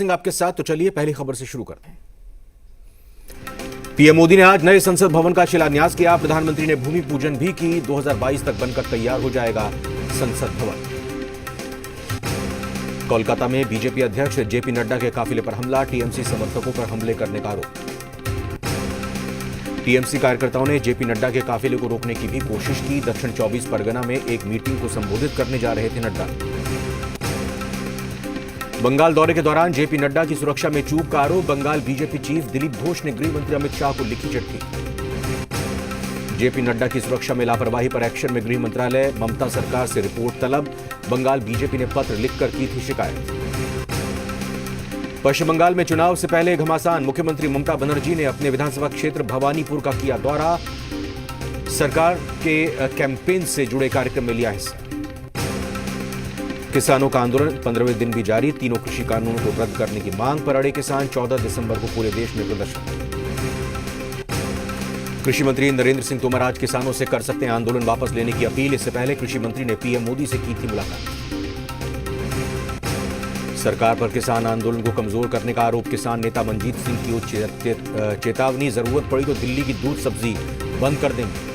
सिंह आपके साथ। तो चलिए पहली खबर से शुरू करते हैं। पीएम मोदी ने आज नए संसद भवन का शिलान्यास किया। प्रधानमंत्री ने भूमि पूजन भी की। 2022 तक बनकर तैयार हो जाएगा संसद भवन। कोलकाता में बीजेपी अध्यक्ष जेपी नड्डा के काफिले पर हमला। टीएमसी समर्थकों पर हमले करने का आरोप। टीएमसी कार्यकर्ताओं ने जेपी नड्डा के काफिले को रोकने की भी कोशिश की। दक्षिण 24 परगना में एक मीटिंग को संबोधित करने जा रहे थे नड्डा। बंगाल दौरे के दौरान जेपी नड्डा की सुरक्षा में चूक का आरोप। बंगाल बीजेपी चीफ दिलीप घोष ने गृह मंत्री अमित शाह को लिखी चिट्ठी। जेपी नड्डा की सुरक्षा में लापरवाही पर एक्शन में गृह मंत्रालय। ममता सरकार से रिपोर्ट तलब। बंगाल बीजेपी ने पत्र लिखकर की थी शिकायत। पश्चिम बंगाल में चुनाव से पहले घमासान। मुख्यमंत्री ममता बनर्जी ने अपने विधानसभा क्षेत्र भवानीपुर का किया दौरा। सरकार के कैंपेन से जुड़े कार्यक्रम में लिया हिस्सा। किसानों का आंदोलन 15वें दिन भी जारी। तीनों कृषि कानूनों को रद्द करने की मांग पर अड़े किसान। 14 दिसंबर को पूरे देश में प्रदर्शन। कृषि मंत्री नरेंद्र सिंह तोमर आज किसानों से कर सकते हैं आंदोलन वापस लेने की अपील। इससे पहले कृषि मंत्री ने पीएम मोदी से की थी मुलाकात। सरकार पर किसान आंदोलन को कमजोर करने का आरोप। किसान नेता मनजीत सिंह की उच्च चेतावनी। जरूरत पड़ी तो दिल्ली की दूध सब्जी बंद कर देंगे।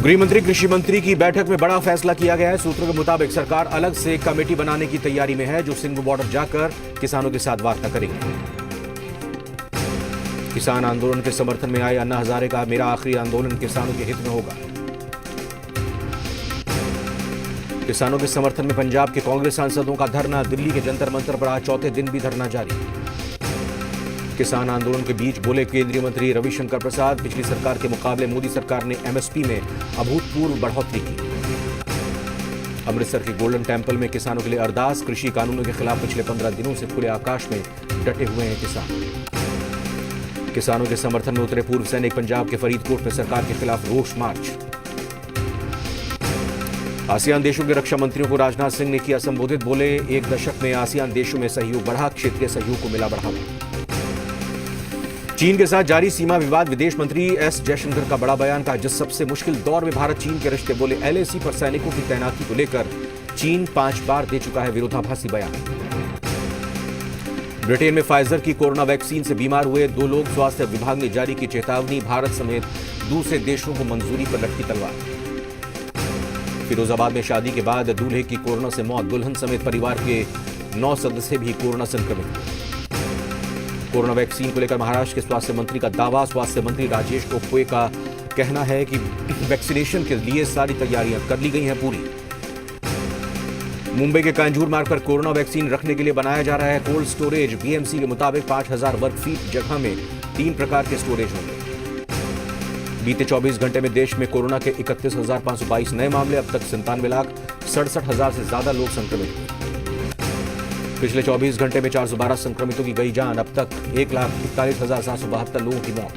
गृह मंत्री कृषि मंत्री की बैठक में बड़ा फैसला किया गया है। सूत्रों के मुताबिक सरकार अलग से कमेटी बनाने की तैयारी में है, जो सिंघू बॉर्डर जाकर किसानों के साथ वार्ता करेंगे। किसान आंदोलन के समर्थन में आए अन्ना हजारे का मेरा आखिरी आंदोलन किसानों के हित में होगा। किसानों के समर्थन में पंजाब के कांग्रेस सांसदों का धरना। दिल्ली के जंतर मंतर पर आज चौथे दिन भी धरना जारी। किसान आंदोलन के बीच बोले केंद्रीय मंत्री रविशंकर प्रसाद। पिछली सरकार के मुकाबले मोदी सरकार ने एमएसपी में अभूतपूर्व बढ़ोतरी की। अमृतसर के गोल्डन टेंपल में किसानों के लिए अरदास। कृषि कानूनों के खिलाफ पिछले 15 दिनों से खुले आकाश में डटे हुए हैं किसान। किसानों के समर्थन में उतरे पूर्व सैनिक। पंजाब के फरीदकोट में सरकार के खिलाफ रोष मार्च। आसियान देशों के रक्षा मंत्रियों को राजनाथ सिंह ने किया संबोधित। बोले 1 दशक में आसियान देशों में सहयोग बढ़ा। क्षेत्रीय सहयोग को मिला बढ़ावा। चीन के साथ जारी सीमा विवाद। विदेश मंत्री एस जयशंकर का बड़ा बयान। कहा जिस सबसे मुश्किल दौर में भारत चीन के रिश्ते। बोले एलएसी पर सैनिकों की तैनाती को लेकर चीन 5 बार दे चुका है विरोधाभासी बयान। ब्रिटेन में फाइजर की कोरोना वैक्सीन से बीमार हुए 2 लोग। स्वास्थ्य विभाग ने जारी की चेतावनी। भारत समेत दूसरे देशों को मंजूरी पर लटकी तलवार। फिरोजाबाद में शादी के बाद दूल्हे की कोरोना से मौत। दुल्हन समेत परिवार के 9 सदस्य भी कोरोना संक्रमित हुए। कोरोना वैक्सीन को लेकर महाराष्ट्र के स्वास्थ्य मंत्री का दावा। स्वास्थ्य मंत्री राजेश टोपे का कहना है कि वैक्सीनेशन के लिए सारी तैयारियां कर ली गई हैं पूरी। मुंबई के कांजूर मार्ग पर कोरोना वैक्सीन रखने के लिए बनाया जा रहा है कोल्ड स्टोरेज। बीएमसी के मुताबिक 5000 वर्ग फीट जगह में 3 प्रकार के स्टोरेज होंगे। बीते 24 घंटे में देश में कोरोना के 31,522 नए मामले। अब तक 97,67,000 से ज्यादा लोग संक्रमित हुए। पिछले 24 घंटे में 412 संक्रमितों की गई जान। अब तक 1,41,772 लोगों की मौत।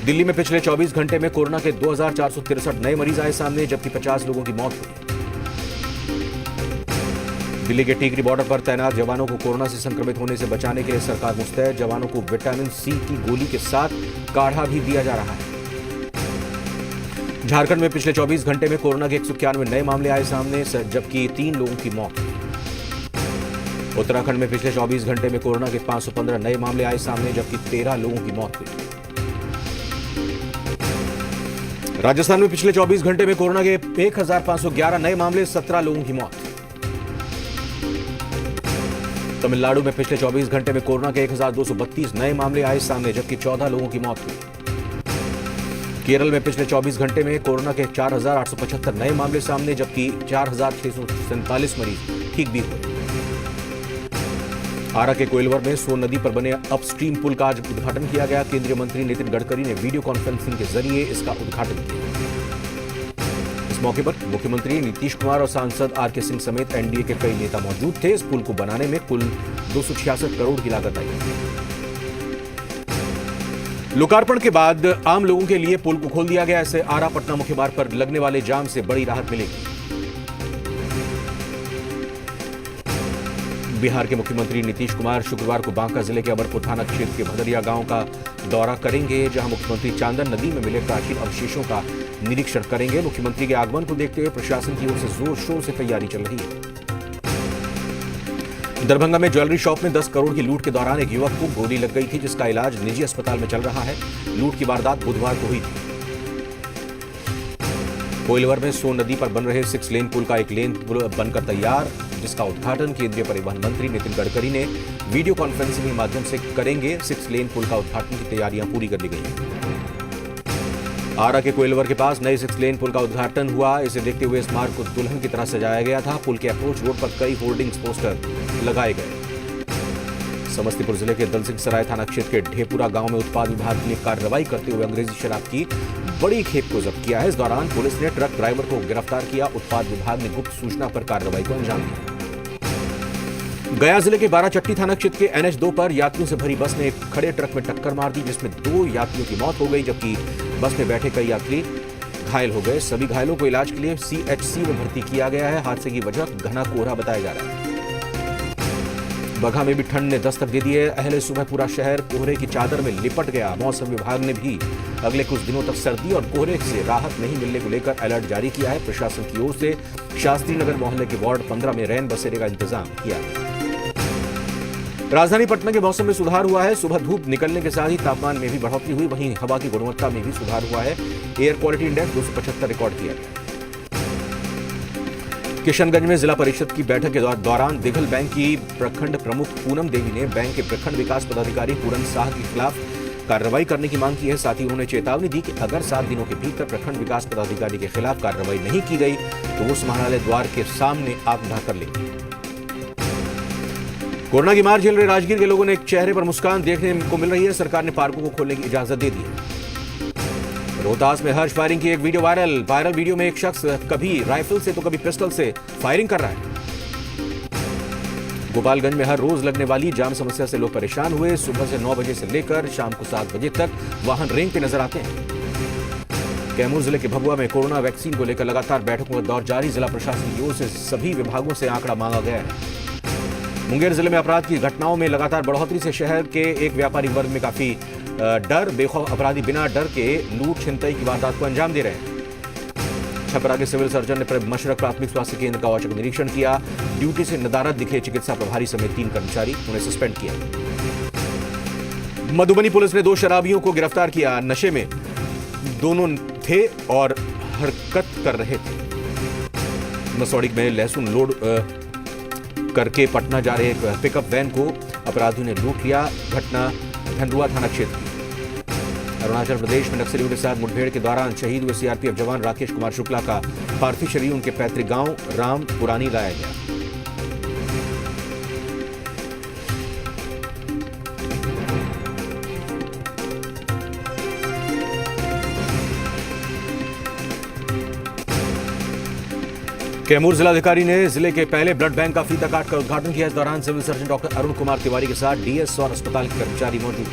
दिल्ली में पिछले 24 घंटे में कोरोना के 2,463 नए मरीज आए सामने, जबकि 50 लोगों की मौत हुई। दिल्ली के टीकरी बॉर्डर पर तैनात जवानों को कोरोना से संक्रमित होने से बचाने के लिए सरकार मुस्तैद। जवानों को विटामिन सी की गोली के साथ काढ़ा भी दिया जा रहा है। झारखंड में पिछले 24 घंटे में कोरोना के 191 नए मामले आए सामने, जबकि 3 लोगों की मौत हुई। उत्तराखंड में पिछले 24 घंटे में कोरोना के 515 नए मामले आए सामने, जबकि 13 लोगों की मौत हुई। राजस्थान में पिछले 24 घंटे में कोरोना के 1511 नए मामले, 17 लोगों की मौत। तमिलनाडु में पिछले 24 घंटे में कोरोना के 1232 नए मामले आए सामने, जबकि 14 लोगों की मौत हुई। केरल में पिछले 24 घंटे में कोरोना के 4875 नए मामले सामने, जबकि 4647 मरीज ठीक भी हुए। आरा के कोइलवर में सोन नदी पर बने अपस्ट्रीम पुल का आज उद्घाटन किया गया। केंद्रीय मंत्री नितिन गडकरी ने वीडियो कॉन्फ्रेंसिंग के जरिए इसका उद्घाटन किया। इस मौके पर मुख्यमंत्री नीतीश कुमार और सांसद आरके सिंह समेत एनडीए के कई नेता मौजूद थे। इस पुल को बनाने में कुल 266 करोड़ की लागत आई। लोकार्पण के बाद आम लोगों के लिए पुल को खोल दिया गया। इससे आरा पटना मुख्य मार्ग पर लगने वाले जाम से बड़ी राहत मिलेगी। बिहार के मुख्यमंत्री नीतीश कुमार शुक्रवार को बांका जिले के अमरपुर थाना क्षेत्र के भदरिया गांव का दौरा करेंगे, जहां मुख्यमंत्री चांदन नदी में मिले प्राचीन अवशेषों का निरीक्षण करेंगे। मुख्यमंत्री के आगमन को देखते हुए प्रशासन की ओर से जोर शोर से तैयारी चल रही है। दरभंगा में ज्वेलरी शॉप में 10 करोड़ की लूट के दौरान एक युवक को गोली लग गई थी, जिसका इलाज निजी अस्पताल में चल रहा है। लूट की वारदात बुधवार को हुई थी। कोइलवर में सोन नदी पर बन रहे 6 लेन पुल का एक लेन पुल बनकर तैयार, जिसका उद्घाटन केंद्रीय परिवहन मंत्री नितिन गडकरी ने वीडियो कॉन्फ्रेंसिंग के माध्यम से करेंगे। 6 लेन पुल का उद्घाटन की तैयारियां पूरी कर ली गई हैं। आरा के कोइलवर के पास नए 6 लेन पुल का उद्घाटन हुआ। इसे देखते हुए इस मार्ग को दुल्हन की तरह सजाया गया था। पुल के अप्रोच रोड पर कई होर्डिंग्स पोस्टर लगाए गए। समस्तीपुर जिले के दलसिंह सराय थाना क्षेत्र के ढेपुरा गांव में उत्पाद विभाग ने कार्रवाई करते हुए अंग्रेजी शराब की बड़ी खेप को जब्त किया है। इस दौरान पुलिस ने ट्रक ड्राइवर को गिरफ्तार किया। उत्पाद विभाग ने गुप्त सूचना पर कार्रवाई को अंजाम दिया। गया जिले के बाराचट्टी थाना क्षेत्र के NH2 पर यात्रियों से भरी बस ने एक खड़े ट्रक में टक्कर मार दी, जिसमें 2 यात्रियों की मौत हो गई, जबकि बस में बैठे कई यात्री घायल हो गए। सभी घायलों को इलाज के लिए CHC में भर्ती किया गया है। हादसे की वजह घना कोहरा बताया जा रहा है। बगहा में भी ठंड ने दस्तक दे दी है। अहले सुबह पूरा शहर कोहरे की चादर में लिपट गया। मौसम विभाग ने भी अगले कुछ दिनों तक सर्दी और कोहरे से राहत नहीं मिलने को लेकर अलर्ट जारी किया है। प्रशासन की ओर से शास्त्री नगर मोहल्ले के वार्ड 15 में रैन बसेरे का इंतजाम किया है। राजधानी पटना के मौसम में सुधार हुआ है। सुबह धूप निकलने के साथ ही तापमान में भी बढ़ोतरी हुई, वहीं हवा की गुणवत्ता में भी सुधार हुआ है। एयर क्वालिटी इंडेक्स 275 रिकॉर्ड किया गया। किशनगंज में जिला परिषद की बैठक के दौरान दिघल बैंक की प्रखंड प्रमुख पूनम देवी ने बैंक के प्रखंड विकास पदाधिकारी पूरन शाह के खिलाफ कार्रवाई करने की मांग की है। साथ ही उन्होंने चेतावनी दी कि अगर 7 दिनों के भीतर प्रखंड विकास पदाधिकारी के खिलाफ कार्रवाई नहीं की गई तो वो समाहरणालय द्वार के सामने आत्मदाह कर लेंगे। कोरोना की मार झेल रहे राजगीर के लोगों ने एक चेहरे पर मुस्कान देखने को मिल रही है। सरकार ने पार्कों को खोलने की इजाजत दे दी है। रोहतास में हर्ष फायरिंग की एक वीडियो वायरल वीडियो में एक शख्स कभी राइफल से तो कभी पिस्टल से फायरिंग कर रहा है। गोपालगंज में हर रोज लगने वाली जाम समस्या से लोग परेशान हुए। सुबह से 9 बजे से लेकर शाम को 7 बजे तक वाहन रेंग पे नजर आते हैं। कैमूर जिले के भभुआ में कोरोना वैक्सीन को लेकर लगातार बैठकों का दौर जारी। जिला प्रशासन की ओर से सभी विभागों से आंकड़ा मांगा गया है। मुंगेर जिले में अपराध की घटनाओं में लगातार बढ़ोतरी से शहर के एक व्यापारी वर्ग में काफी डर। बेखौफ अपराधी बिना डर के लूट छिनतई की वारदात को अंजाम दे रहे हैं। छपरा के सिविल सर्जन ने मशरक प्राथमिक स्वास्थ्य केंद्र का औचक निरीक्षण किया। ड्यूटी से नदारद दिखे चिकित्सा प्रभारी समेत 3 कर्मचारी, उन्हें सस्पेंड किया। मधुबनी पुलिस ने 2 शराबियों को गिरफ्तार किया। नशे में दोनों थे और हरकत कर रहे थे। मसौड़ी में लहसुन लोड करके पटना जा रहे एक पिकअप वैन को अपराधियों ने लूट लिया। घटना धनरुआ थाना क्षेत्र की। अरुणाचल प्रदेश में नक्सलियों के साथ मुठभेड़ के दौरान शहीद हुए सीआरपीएफ जवान राकेश कुमार शुक्ला का पार्थिव शरीर उनके पैतृक गांव रामपुरानी लाया गया। कैमूर जिलाधिकारी ने जिले के पहले ब्लड बैंक का फीता काट कर उद्घाटन किया। इस दौरान civil surgeon doctor Arun Kumar Tiwari के साथ डीएस और अस्पताल के कर्मचारी मौजूद।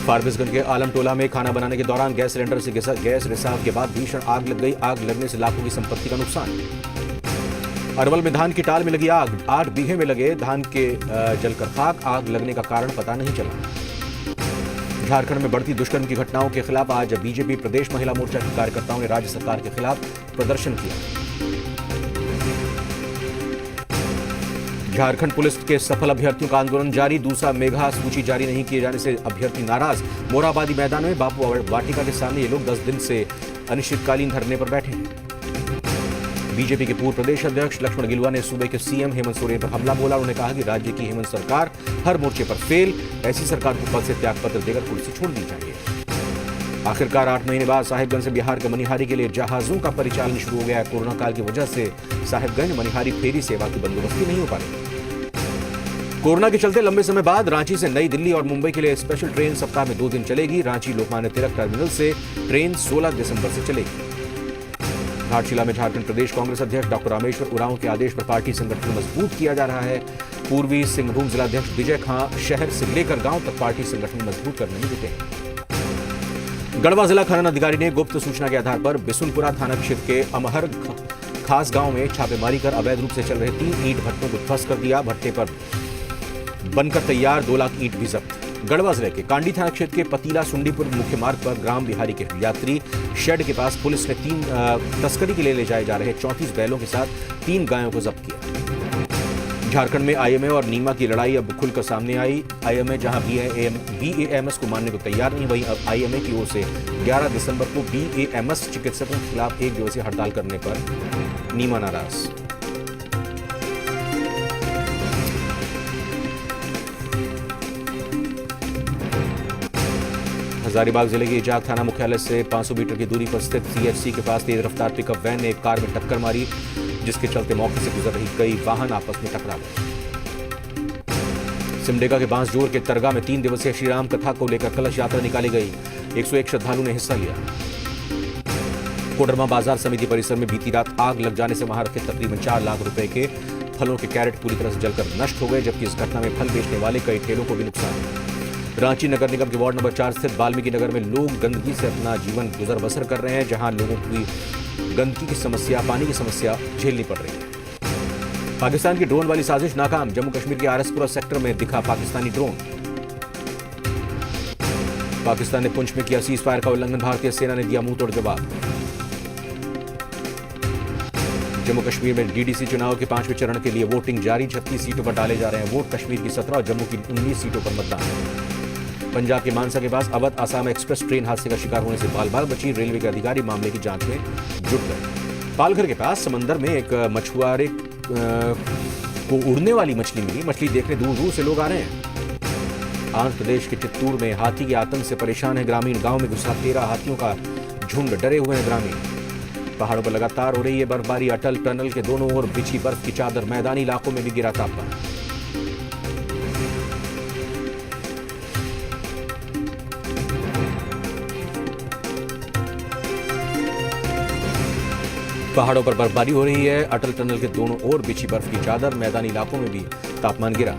फारबिसगंज के आलमटोला में खाना बनाने के दौरान गैस सिलेंडर से गैस रिसाव के बाद भीषण आग लग गई। आग लगने से लाखों की संपत्ति का नुकसान। अरवल में धान की टाल में लगी आग। 8 बीघे में लगे धान के जलकर खाक। आग लगने का कारण पता नहीं चला। झारखंड में बढ़ती दुष्कर्म की घटनाओं के खिलाफ आज बीजेपी प्रदेश महिला मोर्चा के कार्यकर्ताओं ने राज्य सरकार के खिलाफ प्रदर्शन किया। झारखंड पुलिस के सफल अभ्यर्थियों का आंदोलन जारी। दूसरा मेगा सूची जारी नहीं किए जाने से अभ्यर्थी नाराज। मोराबादी मैदान में बापू वाटिका के सामने ये लोग 10 दिन से अनिश्चितकालीन धरने पर बैठे हैं। बीजेपी के पूर्व प्रदेश अध्यक्ष लक्ष्मण गिलुआ ने सूबे के सीएम हेमंत सोरेन पर हमला बोला। उन्होंने कहा कि राज्य की हेमंत सरकार हर मोर्चे पर फेल। ऐसी सरकार को पद से त्यागपत्र देकर कुर्सी छोड़नी चाहिए। आखिरकार 8 महीने बाद साहिबगंज से बिहार के मनिहारी के लिए जहाजों का परिचालन शुरू हो गया है। कोरोना काल की वजह से साहिबगंज मनिहारी फेरी सेवा की बंदोबस्ती नहीं हो पा रही। कोरोना के चलते लंबे समय बाद रांची से नई दिल्ली और मुंबई के लिए स्पेशल ट्रेन सप्ताह में 2 दिन चलेगी। रांची लोकमान्य तिलक टर्मिनल से ट्रेन 16 दिसंबर से चलेगी। घाटशिला में झारखंड प्रदेश कांग्रेस अध्यक्ष डॉक्टर रामेश्वर उरांव के आदेश पर पार्टी संगठन मजबूत किया जा रहा है। पूर्वी सिंहभूम जिलाध्यक्ष विजय खां शहर से लेकर गांव तक पार्टी संगठन मजबूत करने में जुटे हैं। गढ़वा जिला खनन अधिकारी ने गुप्त सूचना के आधार पर बिसुनपुरा थाना क्षेत्र के अमहर खास गांव में छापेमारी कर अवैध रूप से चल रहे 3 ईंट भट्टों को ध्वस्त कर दिया। भट्टे पर बनकर तैयार 2 लाख ईंट भी जब्त। गढ़वा जिले के कांडी थाना क्षेत्र के पतीला सुंडीपुर मुख्य मार्ग पर ग्राम बिहारी के यात्री शेड के पास पुलिस ने तस्करी के लिए ले जाए जा रहे 34 बैलों के साथ 3 गायों को जब्त किया। झारखंड में आईएमए और नीमा की लड़ाई अब खुलकर सामने आई। आईएमए जहां बीएएमएस को मानने को तैयार नहीं, वहीं अब आईएमए की ओर से 11 दिसंबर को बीएएमएस चिकित्सकों के खिलाफ 1 दिवसीय हड़ताल करने पर नीमा नाराज। हजारीबाग जिले के इजाक थाना मुख्यालय से 500 मीटर की दूरी पर स्थित सीएचसी के पास तेज रफ्तार पिकअप वैन ने एक कार में टक्कर मारी, जिसके चलते मौके से गुजर रही कई वाहन आपस में टकरा गए। सिमडेगा के बांसजोर के तरगा में 3 दिवसीय श्रीराम कथा को लेकर कलश यात्रा निकाली गई। 101 श्रद्धालु ने हिस्सा लिया। कोडरमा बाजार समिति परिसर में बीती रात आग लग जाने से वहां रखे तकरीबन 4 लाख रुपए के फलों के कैरेट पूरी तरह से जलकर नष्ट हो गए, जबकि इस घटना में फल बेचने वाले कई ठेलों को भी नुकसान हुआ। रांची नगर निगम के वार्ड नंबर 4 स्थित वाल्मीकि नगर में लोग गंदगी से अपना जीवन गुजर बसर कर रहे हैं, जहां लोगों की गंदगी की समस्या, पानी की समस्या झेलनी पड़ रही है। पाकिस्तान की ड्रोन वाली साजिश नाकाम। जम्मू कश्मीर के आरएसपुरा सेक्टर में दिखा पाकिस्तानी ड्रोन। पाकिस्तान ने पुंछ में किया सीज फायर का उल्लंघन, भारतीय सेना ने दिया मुंहतोड़ जवाब। जम्मू कश्मीर में डीडीसी चुनाव के 5वें चरण के लिए वोटिंग जारी। 36 सीटों पर डाले जा रहे हैं वोट। कश्मीर की 17 और जम्मू की 19 सीटों पर मतदान। पंजाब के मानसा के पास अवध आसाम एक्सप्रेस ट्रेन हादसे का शिकार होने से बाल-बाल बची। रेलवे के अधिकारी मामले की जांच में जुट गए। पालघर के पास समंदर में एक मछुआरे को उड़ने वाली मछली मिली। मछली देखने दूर-दूर से लोग आ रहे हैं। आंध्र प्रदेश के चित्तूर में हाथी के आतंक से परेशान है ग्रामीण। गांव में घुसा 13 हाथियों का झुंड, डरे हुए हैं ग्रामीण। पहाड़ों पर लगातार हो रही है बर्फबारी। अटल टनल के दोनों ओर बिछी बर्फ की चादर। मैदानी इलाकों में भी गिरा तापमान। पहाड़ों पर बर्फबारी हो रही है। अटल टनल के दोनों ओर बिछी बर्फ की चादर। मैदानी इलाकों में भी तापमान गिरा।